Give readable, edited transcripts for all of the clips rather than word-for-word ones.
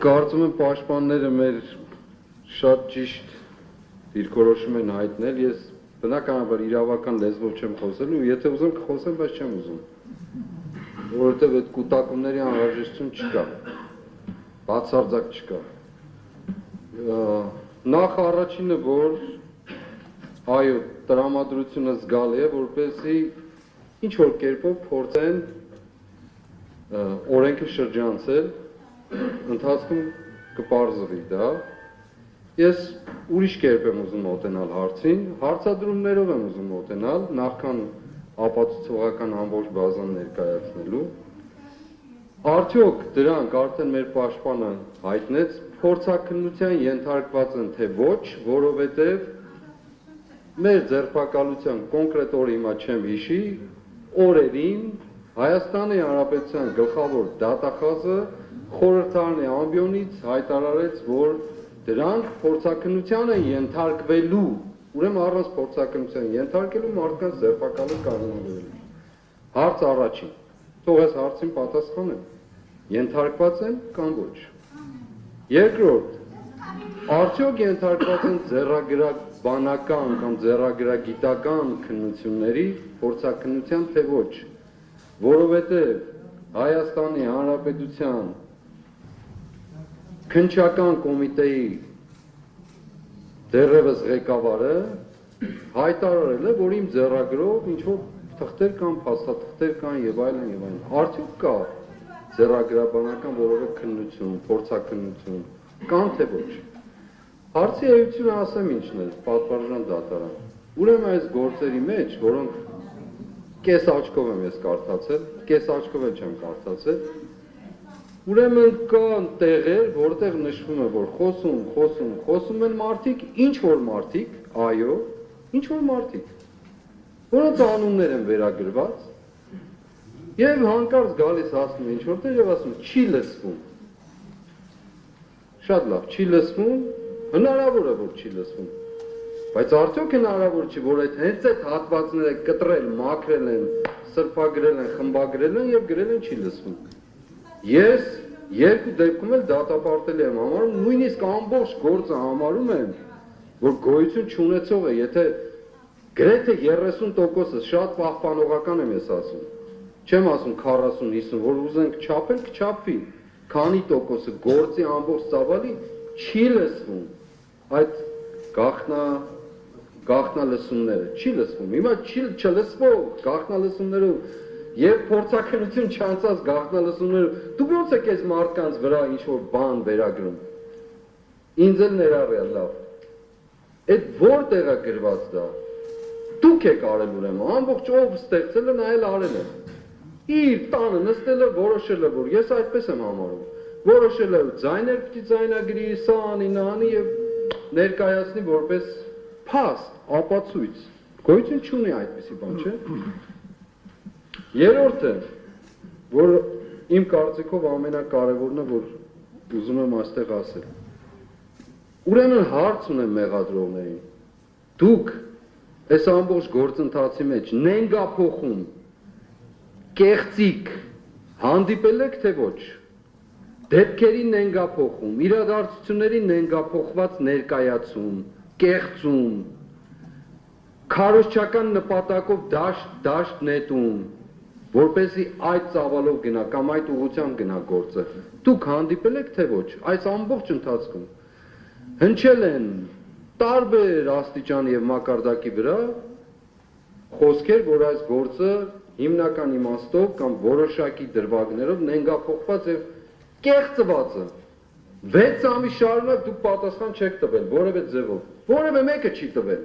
Կարծում եմ պաշտպանները մեր շատ ճիշտ դիրքորոշում են հայտնել, ես բնականաբար իրավական լեզվով չեմ խոսելու, եթե ուզեմ կխոսեմ, բայց չեմ ուզում, որովհետև այդ կուտակումների անհրաժեշտություն չկա, բացարձակ չկա։ Նախ առաջինը, որ այո, տրամադրությունը զգալի է, որպեսզի ինչ-որ կերպով փորձեն օրենքը շրջանցել, ընթացքում կպարզվի դա։ Ես ուրիշ կերպ եմ ուզում մոտենալ հարցին, հարցադրումներով եմ ուզում մոտենալ, նախքան ապացուցողական ամբողջ բազան ներկայացնելու։ Արդյոք դրանք արդեն մեր պաշտպանը հայտնեց, փորձաքննության ենթարկված են թե ոչ, որովհետև մեր ձերբակալության կոնկրետ օրը հիմա չեմ հիշի, օրերին Հայաստանի Հանրապետության գլխավոր դատախազը խորհրդարանի ամբիոնից հայտարարեց, որ դրանք փորձաքննության են ենթարկվելու, ուրեմն առանց փորձաքննության ենթարկելու մարդկանց ձերբակալը կանոնավորելու։ Հարց առաջին, թող այս հարցին պատասխանեմ, ենթարկված են կամ ոչ։ Երկրորդ, արդյոք ենթարկված են ձեռագրաբանական կամ ձեռագրագիտական քննությունների փորձաքննության թե ոչ, որովհետև Հայաստանի Հանրապետության քննչական կոմիտեի դեռևս ղեկավարը հայտարարել է, որ իմ ձեռագրով ինչ-որ թղթեր կան, փաստաթղթեր կան եւ այլն եւ այլն։ Արդյոք կա ձեռագրաբանական որևէ քննություն, փորձաքննություն, կամ թե ոչ։ Հարցի էությունը ասեմ ինչն է, պատվարժան դատարան։ Ուրեմն այս գործերի մեջ, որոնք կես աչքով եմ ես կարդացել, կես աչքով էլ չեմ կարդացել, ուրեմն կան տեղեր, որտեղ նշվում է, որ խոսում են մարդիկ, ինչ-որ մարդիկ, այո, ինչ-որ մարդիկ, որոնց անուններ են վերագրված, եւ հանկարծ գալիս ասում է ինչ-որտեղ եւ ասում չի լսվում։ Շատ լավ, չի լսվում, հնարավոր է, որ չի լսվում, բայց արդյոք հնարավոր չի, որ հենց այդ հատվածները կտրել, մաքրել են, սրբագրել են, խմբագրել են եւ գրել են չի լսվում։ Ես երկու դեպքում էլ դատապարտելի եմ համարում, նույնիսկ ամբողջ գործը համարում եմ, որ գոյություն չունեցող է, եթե գրեթե 30%-ը շատ պահպանողական եմ ես ասում, չեմ ասում 40-50, որ ուզենք չափել, կչափվի, քանի տոկոսը գործի ամբողջ ծավալի չի լսվում, այդ գաղտնալսումները չի լսվում, հիմա չլսվող գաղտնալսումներով եւ փորձաքննություն չանցած գաղտնալսումներով, դու ոնց եք այս մարդկանց վրա ինչ-որ բան վերագրում, ինձ էլ ներառյալ լավ, այդ որտեղ է գրված դա, դուք եք արել ուրեմն, ամբողջ ով ստեղծել է, նա էլ արել է, իր տանը նստել է, որոշել է, որ ես այդպես եմ համարում, որոշել է ձայներ պիտի ձայնագրի, սա անի, նա անի եւ ներկայացնի որպես փաստ, ապացույց, գոյություն չունի այդպիսի բան, չէ՞։ Երրորդը, որ իմ կարծիքով ամենակարևորն է, որ ուզում եմ այստեղ ասել։ Ուրեմն հարց ունեմ մեղադրողներին։ Դուք այս ամբողջ գործընթացի մեջ նենգափոխում, կեղծիք հանդիպել եք թե ոչ։ Դեպքերի նենգափոխում, իրադարձությունների նենգափոխված ներկայացում, կեղծում, քարոզչական նպատակով դաշտ նետում, որպեսզի այդ ծավալով գնա կամ այդ ուղղությամբ գնա գործը։ Դուք հանդիպել եք թե ոչ, այս ամբողջ ընթացքում հնչել են տարբեր աստիճանի եւ մակարդակի վրա խոսքեր, որ այս գործը հիմնական իմաստով կամ որոշակի դրվագներով նենգափոխված եւ կեղծված է։ 6 ամիս շարունակ դուք պատասխան չեք տվել որևէ ձևով, որևէ մեկը չի տվել։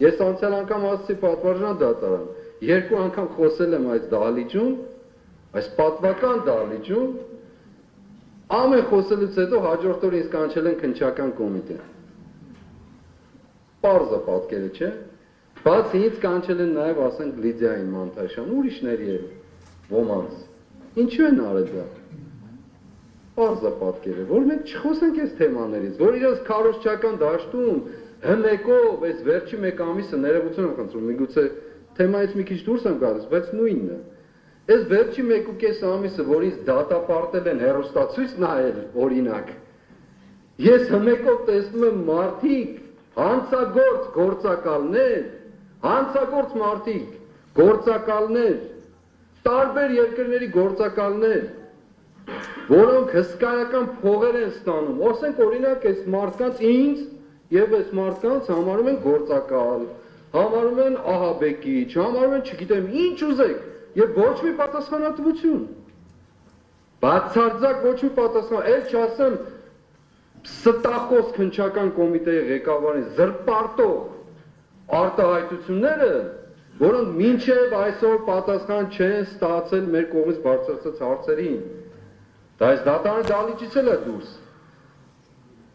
Ես անցյալ անգամ ասացի պատվարժան դատարան, 2 անգամ խոսել եմ այս դահլիճում, այս պատվական դահլիճում, ամեն խոսելուց հետո հաջորդ օրը ինձ կանչել են քննչական կոմիտե։ Պարզ է պատկերը, չէ՞։ Բացի ինձ կանչել են նաև ասենք Լիդիային Մանտաշյան, ուրիշների էլ ոմանց։ Ինչու են արել դա։ Պարզ է պատկերը, որ մենք չխոսենք այս թեմաներից, որ իրենց քարոզչական դաշտում հմեկով այս վերջի 1 ամիսը ներողություն եմ խնդրում, միգուցե թեմայից մի քիչ դուրս եմ գալիս, բայց նույնն է։ Այս վերջի 1.5 ամիսը, որ ինձ դատապարտել են հեռուստացույց նայել, օրինակ, ես հմեկով տեսնում եմ մարդիկ, հանցագործ մարդիկ, գործակալներ, տարբեր երկրների գործակալներ, որոնք հսկայական փողեր են ստանում, ասենք օրինակ այս մարդկանց ինձ եւ այս մարդկանց համարում են գործակալ, համարում են ահաբեկիչ, համարում են չգիտեմ ինչ ուզեք եւ ոչ մի պատասխանատվություն, բացարձակ ոչ մի պատասխան, այլ չասեմ ստախոս քննչական կոմիտեի ղեկավարին զրպարտող արտահայտությունները, որոնք մինչև այսօր պատասխան չեն ստացել մեր կողմից բարձրացած հարցերին, դա այս դատարանի դահլիճից էլ է դուրս։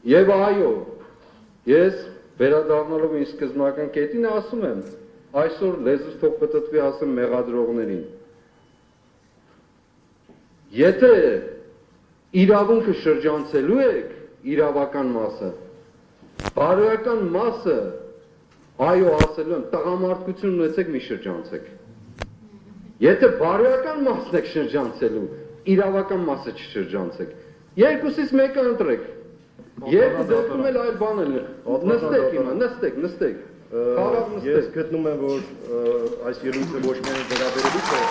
Եվ այո, ես վերադառնալով ինձ սկզբնական կետին ասում եմ, այսօր լեզուս թող պտտվի ասեմ մեղադրողներին։ Եթե իրավունքը շրջանցելու եք իրավական մասը, բարոյական մասը, այո ասելու եմ, տղամարդկություն ունեցեք մի շրջանցեք։ Եթե բարոյական մասն եք շրջանցելու, իրավական մասը չշրջանցեք։ Երկուսից մեկը ընտրեք։ Երկու դեպքում էլ այլ բան էլ նստեք հիմա, նստեք։ Ես գտնում եմ, որ այս ելույթը ոչ միայն վերաբերելիք է,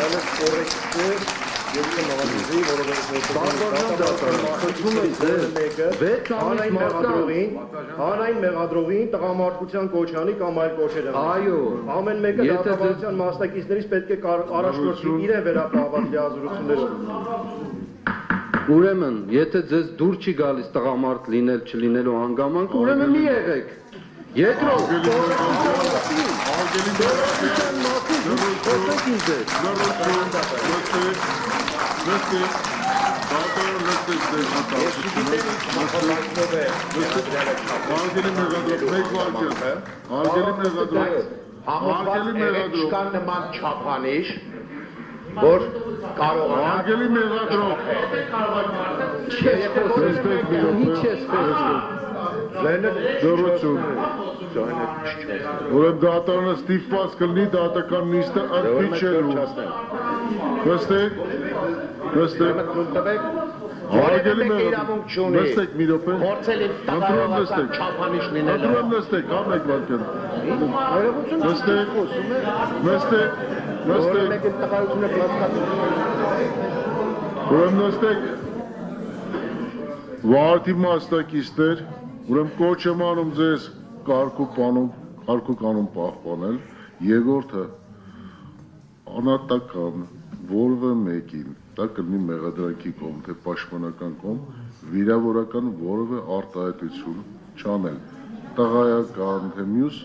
այլև կորեկտներ եւ նավազի, հանրային մեղադրողին տղամարդկության կոչանի կամ այլ կոչեր են։ Այո, ամեն մեկը դատավարության մասնակիցներից պետք է առաջնորդի իրեն վերապահված լիազորություններով։ Ուրեմն, եթե ձեզ դուր չի գալիս տղամարդ լինել չլինելու հանգամանք, ուրեմն մի եղեք։ Երկրորդ, որ կարողանա Արգելի մեղադրող Դրություն Ուրեմ դատարանը ստիպված կլինի դատական նիստը ընդմիջելու Նստեք Արգելի մեղադրող Նստեք մի րոպե Ընդրում նստեք ամեկ վարկեն Նստեք Ուրեմ նստեք Վարդի մասնակիցներ Ուրեմ կոչ եմ անում ձեզ կարգու կանոն պահպանել Երկրորդը անատական որևէ մեկին դա կլինի մեղադրանքի կողմ թե պաշտպանական կողմ վիրավորական որևէ արտահայտություն չանել տղայական թե մյուս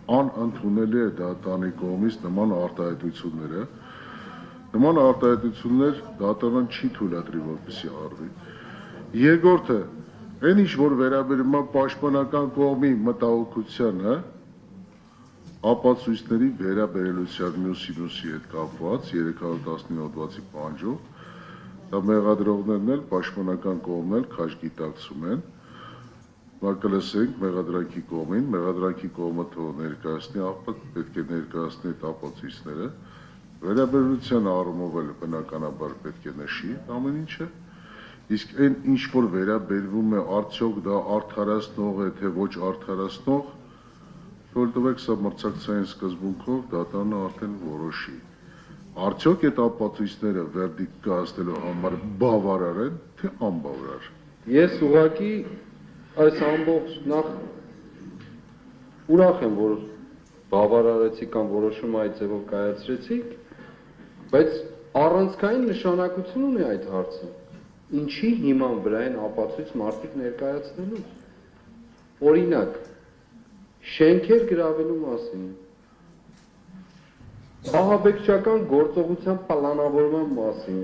անընդունելի է դատարանի կողմից նման արտահայտությունները նման արտահայտություններ դատարան չի թույլատրի որպեսզի արվի երկրորդը այն ինչ որ վերաբերում է պաշտպանական կողմի մտահոգությանը ապացույցների վերաբերելության մյուսի հետ կապված 319 հոդվածի պահանջով դա մեղադրողներն էլ պաշտպանական կողմն էլ քաջ գիտակցում են Մակլեսենք մեղադրանքի կողմը թող ներկայացնի աղբատ պետք է ներկայացնի այդ ապացույցները վերաբերության առումով էլ բնականաբար պետք է նշի ամեն ինչը իսկ այն ինչ որ վերաբերվում է արդյոք դա արդարացնող է թե ոչ արդարացնող թույլտվեք սա մրցակցային սկզբունքով դատարանը արդեն որոշի արդյոք այդ ապացույցները վերդիկտ կայացնելու համար բավարար են թե անբավարար Ես ուղղակի այս ամբողջ նախ ուրախ եմ որ բավարարեցիք կամ որոշումը այդ ձևով կայացրեցիք բայց առանցքային նշանակություն ունի այդ հարցը ինչի հիման վրա են ապացույց մարդիկ ներկայացնելու օրինակ շենքեր գրավելու մասին ահաբեկչական գործողության պլանավորման մասին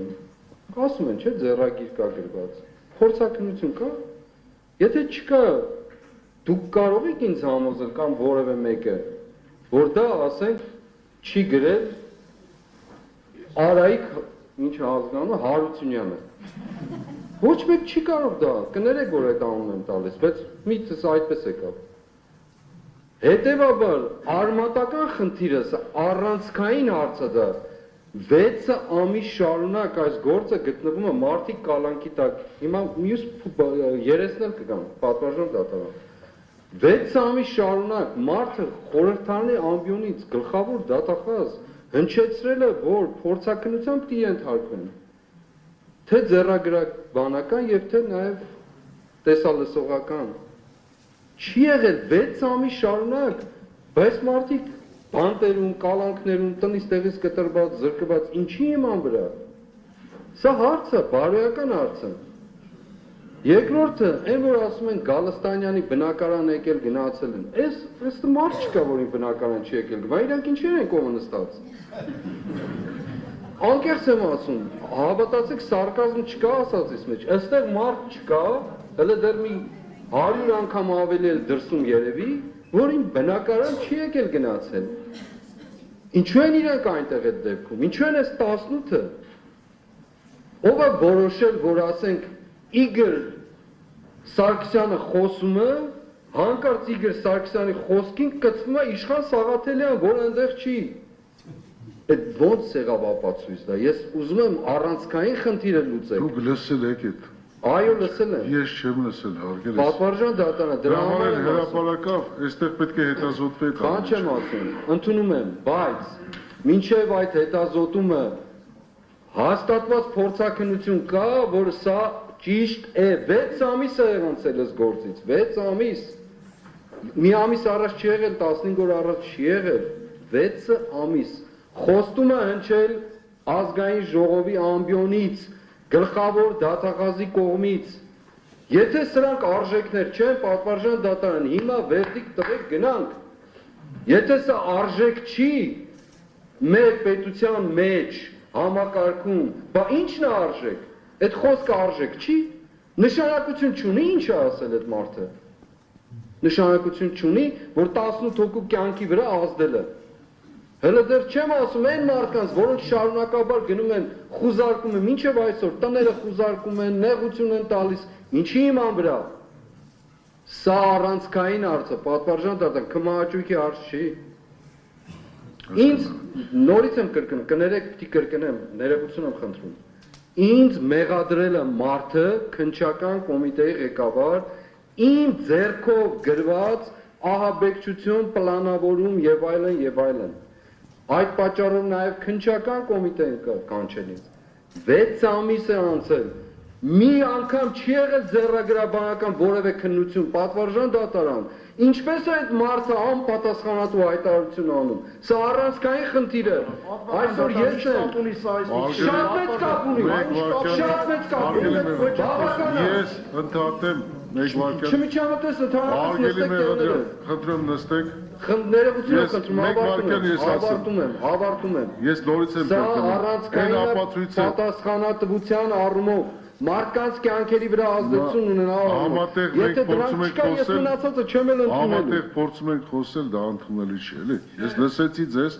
ասում են չէ ձեռագիր կա գրված փորձաքննություն կա Եթե չկա, դուք կարող եք ինձ համոզել կամ որևէ մեկը, որ դա ասենք չի գրել Արայիկ, ինչ ազգանունը, Հարությունյանը։ Ոչ մեկ չի կարող դա, կներեք որ այդ անուն եմ տալիս, բայց միտքս այդպես եկավ։ Հետևաբար արմատական խնդիրը, առանցքային հարցը դա 6 ամիս շարունակ այս գործը գտնվում է մարդիկ կալանքի տակ։ Հիմա մյուս երեսն էլ կգան, պատվարժան դատարան։ 6 ամիս շարունակ մարդը խորհրդարանի ամբիոնից գլխավոր դատախազ հնչեցրել է, որ փորձաքննության պիտի ենթարկվեն։ Թե ձեռագրաբանական եւ թե նաեւ տեսալսողական։ Չի եղել 6 ամիս շարունակ, բայց մարդիկ բանտերում, կալանքներում, տնից տեղից կտրված, զրկված, ինչի իման վրա։ Սա հարց է, բարոյական հարց է։ Երկրորդը, այն որ ասում են Գալստանյանի բնակարան եկել գնացել են, այս մարդ չկա, որին բնակարան չի եկել, բա իրանք ինչեր են կողը նստած։ Անկեղծ եմ ասում, հավատացեք սարկազմ չկա ասածից մեջ, այստեղ մարդ չկա, հələ դեռ մի 100 անգամ ավելի էլ դրսում երևի, որին բնակարան չի եկել գնացել։ Ինչու են իրանք այնտեղ այդ դեպքում, ինչու են այս 18-ը, ով է որոշել, որ ասենք Իգոր Սարգսյանը խոսում է, հանկարծ Իգոր Սարգսյանի խոսքին կծվում է Իշխան Սաղաթելյան, որ այնտեղ չի։ Այդ ոնց եղավ ապացույց դա, ես ուզում եմ առանցքային խնդիրը լուծել։ Դուք լսել եք այդ։ Այո, լսել եմ։ Ես չեմ լսել, հարգելի։ Պատվարժան դատարան, դրա համար եմ հրապարակավ, այստեղ պետք է հետազոտվեք։ Բան չեմ ասում, ընդունում եմ, բայց մինչև այդ հետազոտումը հաստատված փորձաքննություն կա, որ սա ճիշտ է, 6 ամիս է եղանցել այս գործից, 6 ամիս։ Մի ամիս առաջ չի եղել, 15 օր առաջ չի եղել, 6 ամիս։ Խոստում է հնչել ազգային ժողովի ամբիոնից, գլխավոր դատախազի կողմից։ Եթե սրանք արժեքներ չեն, պատվարժան դատարան, հիմա վերդիկտ տվեք գնանք։ Եթե սա արժեք չի, մեր պետության մեջ համակարգում, բա ի՞նչն է արժեք։ Այդ խոսքը արժեք չի, նշանակություն չունի ինչ է ասել այդ մարդը։ Նշանակություն չունի, որ 18 հոգու կյանքի վրա ազդել է։ Հələ դեռ չեմ ասում այն մարդկանց, որոնք շարունակաբար գնում են, խուզարկում են, մինչև այսօր տները խուզարկում են, նեղություն են տալիս, ինչի իման վրա։ Սա առանցքային հարց է, պատվարժան դատարան, քմահաճույքի հարց չի։ Ինձ նորից եմ կրկնում, կներեք պիտի կրկնեմ, ներողություն եմ խնդրում։ Ինձ մեղադրել է մարդը, քննչական կոմիտեի ղեկավար, իմ ձեռքով գրված ահաբեկչություն, պլանավորում եւ այլն եւ այլն։ Այդ պատճառով նաև քննչական կոմիտեն կանչել ինձ։ 6 ամիս է անցել։ Մի անգամ չի եղել ձեռագրաբանական որևէ քննություն, պատվարժան դատարան։ Ինչպես է այդ մարդը անպատասխանատու հայտարարություն անում։ Սա առանցքային խնդիր է։ Այսօր ես եմ շատ մեծ կապ ունի, շատ մեծ կապ ունի։ Ես ընդհատեմ մեկ վարքյան։ Չմիջամտես ընդհանրապես խնդրեմ նստեք։ Ներողություն եմ խնդրում, հավարտում եմ։ Ես նորից եմ Սա առանցքային պատասխանատվության առումով մարդկանց կյանքերի վրա ազդեցություն ունենալու։ Եթե դրանք չկա, ես մնացածը չեմ էլ ընդունել։ Համատեղ փորձում ենք խոսել, դա ընդունելի չի, էլի։ Ես լսեցի ձեզ,